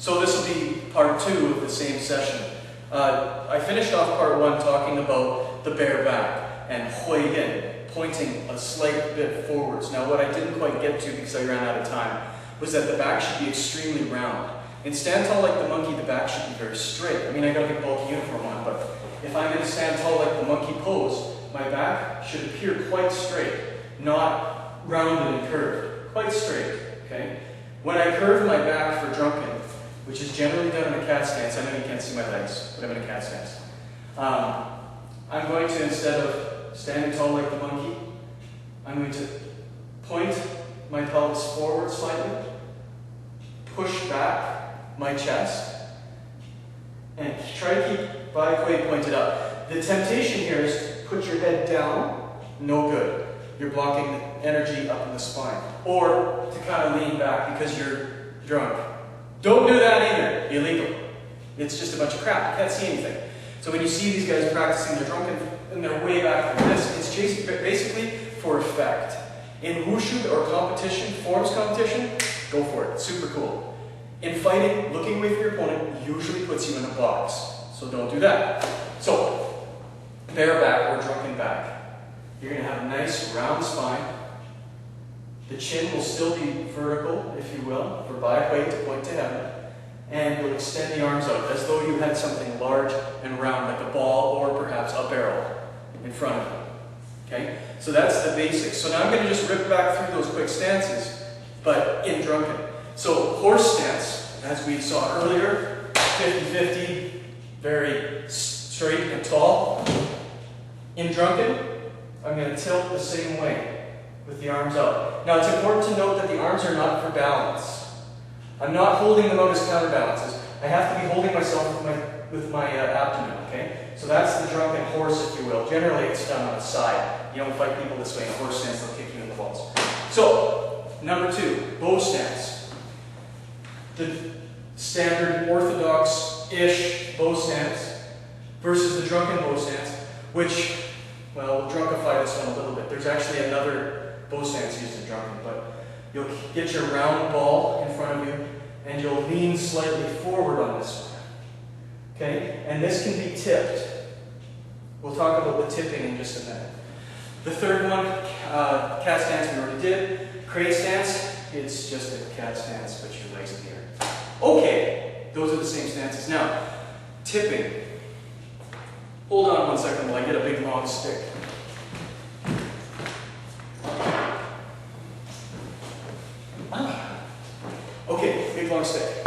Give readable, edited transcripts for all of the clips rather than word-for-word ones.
So this will be part 2 of the same session. I finished off part 1 talking about the bare back and hui yin, pointing a slight bit forwards. Now what I didn't quite get to because I ran out of time was that the back should be extremely round. In stand tall like the monkey, the back should be very straight. I mean, I got a big bulky uniform on, but if I'm going to stand tall like the monkey pose, my back should appear quite straight, not rounded and curved. Quite straight, okay? When I curve my back for drunken, which is generally done in a cat stance, I know you can't see my legs, but I'm in a cat stance. I'm going to, instead of standing tall like the monkey, I'm going to point my pelvis forward slightly, push back my chest, and try to keep body weight pointed up. The temptation here is to put your head down, no good. You're blocking the energy up in the spine. Or to kind of lean back because you're drunk. Don't do that either. Illegal. It's just a bunch of crap. You can't see anything. So when you see these guys practicing their drunken and they're way back like this, it's basically for effect. In wushu or competition, forms competition, go for it. Super cool. In fighting, looking away from your opponent usually puts you in a box. So don't do that. So, bare back or drunken back. You're going to have a nice round spine. The chin will still be vertical, if you will, for body weight to point to heaven. And you'll extend the arms out as though you had something large and round, like a ball or perhaps a barrel in front of you. Okay? So that's the basics. So now I'm going to just rip back through those quick stances, but in drunken. So horse stance, as we saw earlier, 50-50, very straight and tall. In drunken, I'm going to tilt the same way with the arms out. Now it's important to note that the arms are not for balance. I'm not holding them out as counterbalances. I have to be holding myself with my abdomen, okay? So that's the drunken horse, if you will. Generally it's done on the side. You don't fight people this way in a horse stance, they'll kick you in the balls. So, number 2, bow stance. The standard orthodox-ish bow stance versus the drunken bow stance, which, well, we'll drunkify this one a little bit. There's actually another bow stance used in drunken, but you'll get your round ball in front of you, and you'll lean slightly forward on this one. Okay? And this can be tipped. We'll talk about the tipping in just a minute. The third one, cat stance, we already did. Crane stance, it's just a cat stance, but your legs in the air. Okay, those are the same stances. Now, tipping. Hold on one second while I get a big long stick. Okay, big long stick.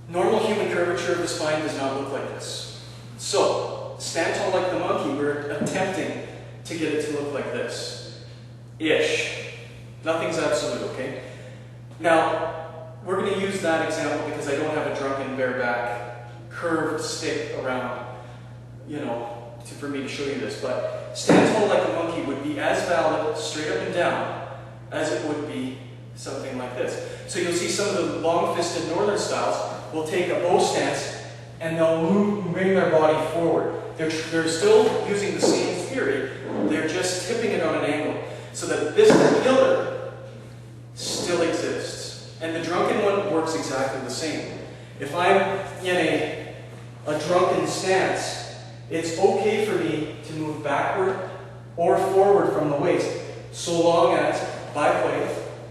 Normal human curvature of the spine does not look like this. So, stand tall like the monkey, we're attempting to get it to look like this. Ish. Nothing's absolute, okay? Now, we're going to use that example because I don't have a drunken bareback curved stick around, you know, for me to show you this. But stand tall like a monkey would be as valid straight up and down as it would be something like this. So you'll see some of the long-fisted northern styles will take a bow stance and they'll bring their body forward. They're still using the same theory, they're just tipping it on an angle so that this pillar still exists. And the drunken one works exactly the same. If I'm in a drunken stance, it's okay for me to move backward or forward from the waist, so long as Bai Hui,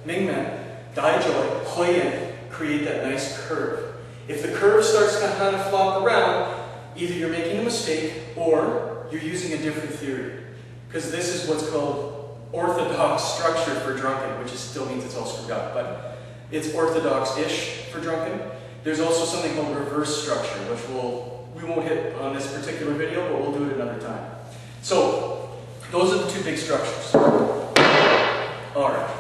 Ming Men, Dai Joy, Hui Yin create that nice curve. If the curve starts to kind of flop around, either you're making a mistake or you're using a different theory. Because this is what's called orthodox structure for drunken, which still means it's all screwed up, but it's orthodox-ish for drunken. There's also something called reverse structure, which we won't hit on this particular video, but we'll do it another time. So, those are the 2 big structures. Alright.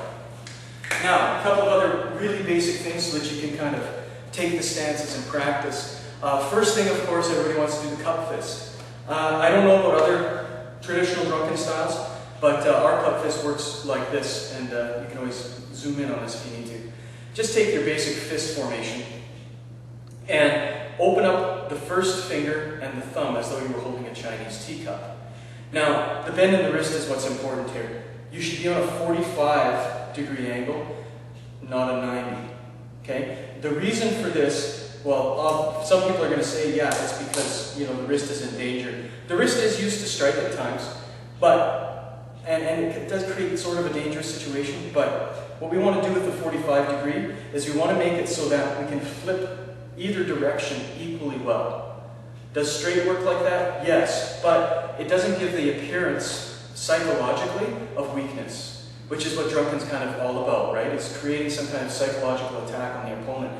Now, a couple of other really basic things so that you can kind of take the stances and practice. First thing, of course, everybody wants to do the cup fist. I don't know about other traditional drunken styles, but our cup fist works like this, and you can always zoom in on this if you need to. Just take your basic fist formation and open up the first finger and the thumb as though you were holding a Chinese teacup. Now, the bend in the wrist is what's important here. You should be on a 45-degree angle, not a 90. Okay? the reason for this, well, some people are going to say, yeah, it's because, you know, the wrist is in danger. The wrist is used to strike at times, but, and it does create sort of a dangerous situation, but what we want to do with the 45 degree is we want to make it so that we can flip either direction equally well. Does straight work like that? Yes, but it doesn't give the appearance psychologically of weakness, which is what Drunken's kind of all about, right? It's creating some kind of psychological attack on the opponent,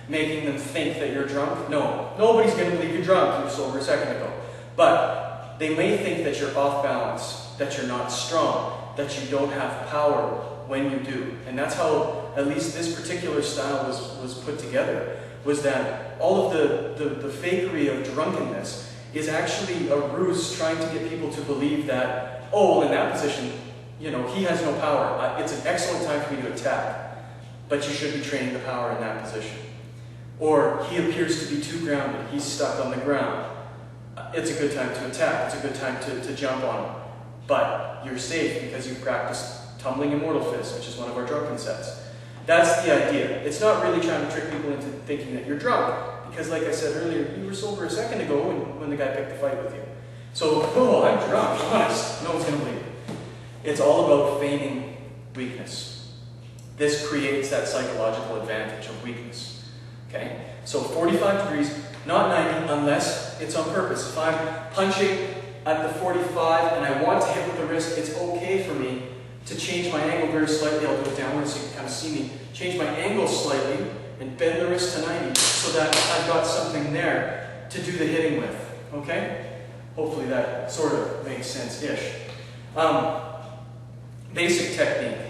making them think that you're drunk. No, nobody's going to believe you're drunk. You were sober a second ago. But they may think that you're off balance, that you're not strong, that you don't have power when you do. And that's how, at least this particular style was put together, was that all of the fakery of drunkenness is actually a ruse trying to get people to believe that, oh, well, in that position, you know, he has no power. It's an excellent time for me to attack, but you should be training the power in that position. Or he appears to be too grounded. He's stuck on the ground. It's a good time to attack. It's a good time to jump on him. But you're safe because you've practiced tumbling immortal fist, which is one of our Drunken sets. That's the idea. It's not really trying to trick people into thinking that you're drunk, because like I said earlier, you were sober a second ago when the guy picked the fight with you. So, oh, I'm drunk, honest. No one's going to believe it. It's all about feigning weakness. This creates that psychological advantage of weakness. Okay? So 45 degrees, not 90, unless it's on purpose. If I'm punching at the 45 and I want to hit with the wrist, it's okay for me to change my angle very slightly. I'll do it downwards so you can kind of see me. Change my angle slightly and bend the wrist to 90 so that I've got something there to do the hitting with. Okay? Hopefully that sort of makes sense-ish. Basic technique.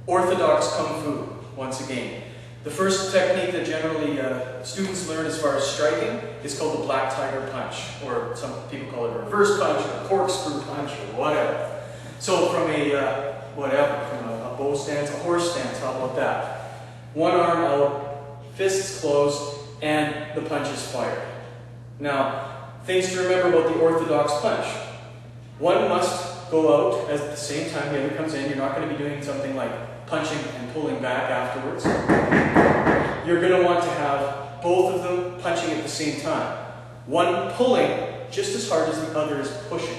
Orthodox Kung Fu, once again. The first technique that generally students learn as far as striking is called the black tiger punch, or some people call it a reverse punch, or a corkscrew punch, or whatever. So from a bow stance, a horse stance, how about that? One arm out, fists closed, and the punch is fired. Now, things to remember about the orthodox punch. One must go out at the same time the other comes in. You're not going to be doing something like punching and pulling back afterwards. You're going to want to have both of them punching at the same time. One pulling just as hard as the other is pushing.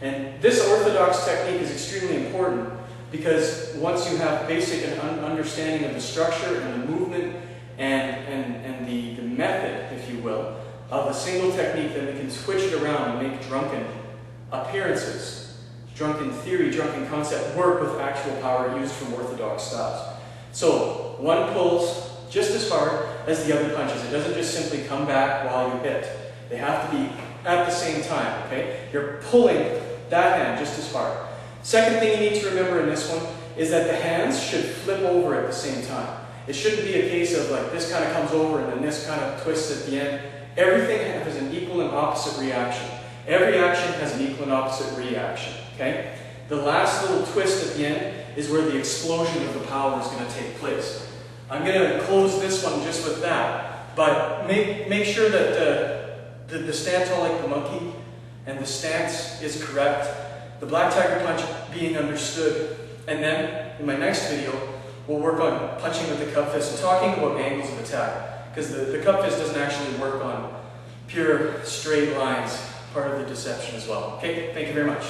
And this orthodox technique is extremely important because once you have basic understanding of the structure and the movement and the method, if you will, of a single technique, then we can switch it around and make drunken appearances, drunken theory, drunken concept work with actual power used from orthodox styles. So one pulls just as hard as the other punches. It doesn't just simply come back while you hit. They have to be at the same time, okay? You're pulling that hand just as hard. Second thing you need to remember in this one is that the hands should flip over at the same time. It shouldn't be a case of like this kind of comes over and then this kind of twists at the end. Everything has an equal and opposite reaction. Every action has an equal and opposite reaction, okay? The last little twist at the end is where the explosion of the power is going to take place. I'm going to close this one just with that, but make sure that the stand tall like the monkey and the stance is correct, the black tiger punch being understood, and then in my next video we'll work on punching with the cup fist and talking about angles of attack, because the cup fist doesn't actually work on pure straight lines, part of the deception as well. Okay, thank you very much.